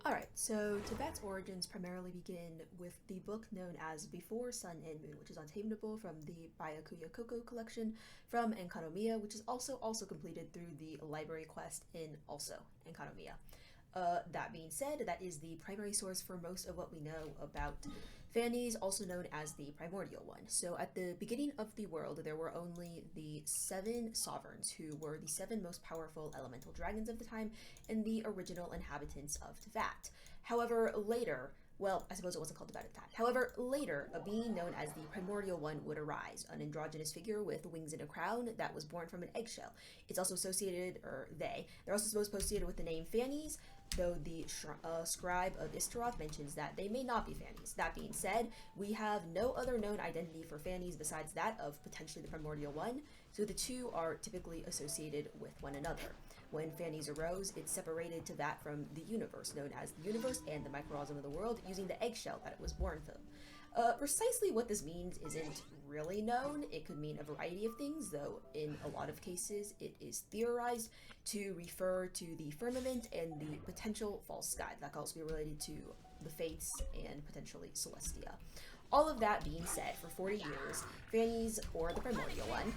Alright, so Teyvat's origins primarily begin with the book known as Before Sun and Moon, which is obtainable from the Byakuya Koko collection from Enkanomiya, which is also completed through the library quest in also Enkanomiya. That being said, that is the primary source for most of what we know about Phanes, also known as the Primordial One. So at the beginning of the world, there were only the 7 sovereigns, who were the 7 most powerful elemental dragons of the time and the original inhabitants of Teyvat. However, later, well, I suppose it wasn't called Teyvat at the time. However, later, a being known as the Primordial One would arise, an androgynous figure with wings and a crown that was born from an eggshell. It's also associated, they're also supposed associated with the name Phanes, though the scribe of Istaroth mentions that they may not be Phanes. That being said, we have no other known identity for Phanes besides that of potentially the Primordial One, so the two are typically associated with one another. When Phanes arose, it separated Teyvat from the universe, known as the universe and the microcosm of the world, using the eggshell that it was born from. Precisely what this means isn't really known. It could mean a variety of things, though in a lot of cases it is theorized to refer to the firmament and the potential false sky. That could also be related to the fates and potentially Celestia. All of that being said, for 40 years, Phanes, or the Primordial One,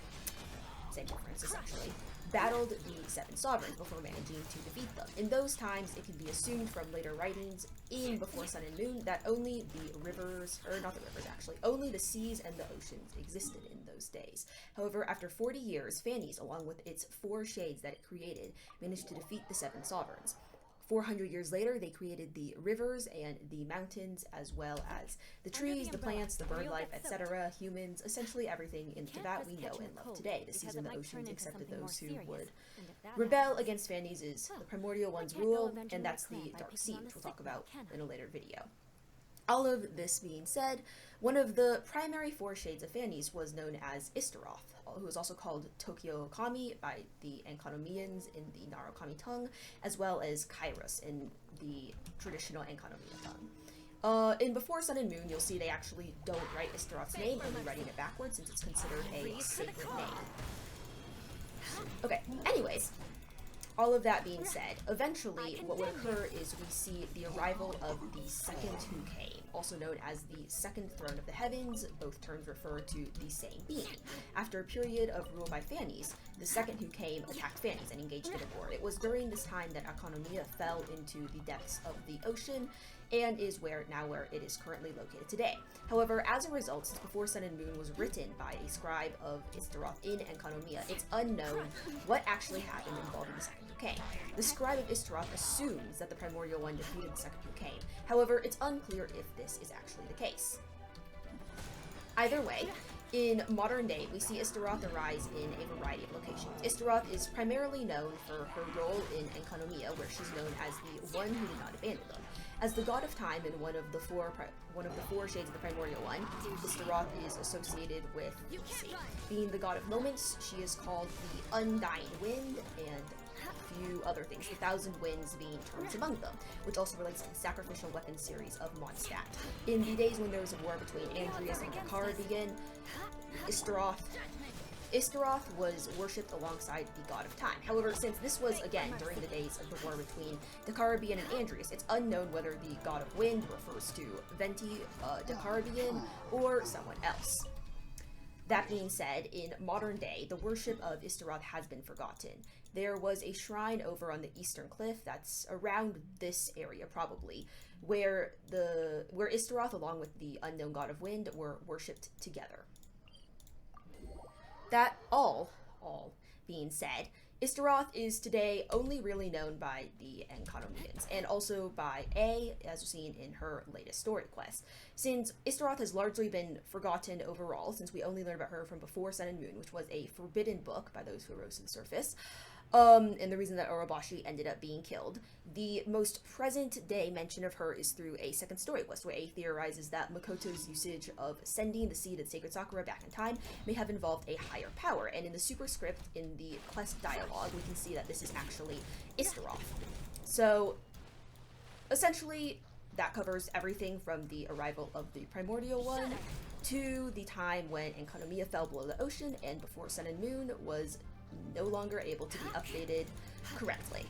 same difference essentially, battled the 7 sovereigns before managing to defeat them. In those times, it can be assumed from later writings in Before Sun and Moon that only the rivers, or not the rivers actually, only the seas and the oceans existed in those days. However, after 40 years, Phanes, along with its 4 shades that it created, managed to defeat the 7 sovereigns. 400 years later, they created the rivers and the mountains, as well as the trees, the plants, the bird life, etc., humans, essentially everything in Teyvat we know and love today. The seas and the oceans accepted those who would rebel against Phanes is the Primordial One's rule, and that's the Dark Sea, which we'll talk about in a later video. All of this being said, one of the primary 4 shades of Phanes was known as Istaroth, who is also called Tokoyo Ookami by the Enkanomiyans in the Narukami tongue, as well as Kairos in the traditional Enkanomiya tongue. In Before Sun and Moon, you'll see they actually don't write Istaroth's name, only writing it backwards since it's considered a sacred name. Okay, anyways, all of that being said, eventually what would occur is we see the arrival of the Second Who Came, also known as the Second Throne of the Heavens. Both terms refer to the same being. After a period of rule by Phanes, the Second Who Came attacked Phanes and engaged in a war. It was during this time that Enkanomiya fell into the depths of the ocean, and is where it is currently located today. However, as a result, since Before Sun and Moon was written by a scribe of Istaroth in Enkanomiya, it's unknown what actually happened involving the Second Who Came. The scribe of Istaroth assumes that the Primordial One defeated the Second Who Came. However, it's unclear if this is actually the case. Either way, in modern day, we see Istaroth arise in a variety of locations. Istaroth is primarily known for her role in Enkanomiya, where she's known as the one who did not abandon them. As the god of time and one of the four shades of the Primordial One, Istaroth is associated with, being the god of moments. She is called the Undying Wind, and a few other things, the Thousand Winds being terms among them, which also relates to the sacrificial weapon series of Mondstadt. In the days when there was a war between Andrias and Dakara began, Istaroth was worshipped alongside the god of time. However, since this was, again, during the days of the war between Dakarabian and Andrias, it's unknown whether the god of wind refers to Venti, Dakarabian, or someone else. That being said, in modern day, the worship of Istaroth has been forgotten. There was a shrine over on the eastern cliff, that's around this area probably, where Istaroth along with the unknown god of wind were worshipped together. That all being said, Istaroth is today only really known by the Enkanomiyans, and also by as seen in her latest story quest. Since Istaroth has largely been forgotten overall, since we only learned about her from Before Sun and Moon, which was a forbidden book by those who rose to the surface, and the reason that Orobashi ended up being killed, the most present-day mention of her is through a second story quest, where A theorizes that Makoto's usage of sending the seed of the sacred Sakura back in time may have involved a higher power, and in the superscript in the quest dialogue, we can see that this is actually Istaroth. So, essentially, that covers everything from the arrival of the Primordial One to the time when Enkanomiya fell below the ocean and Before Sun and Moon was no longer able to be updated correctly.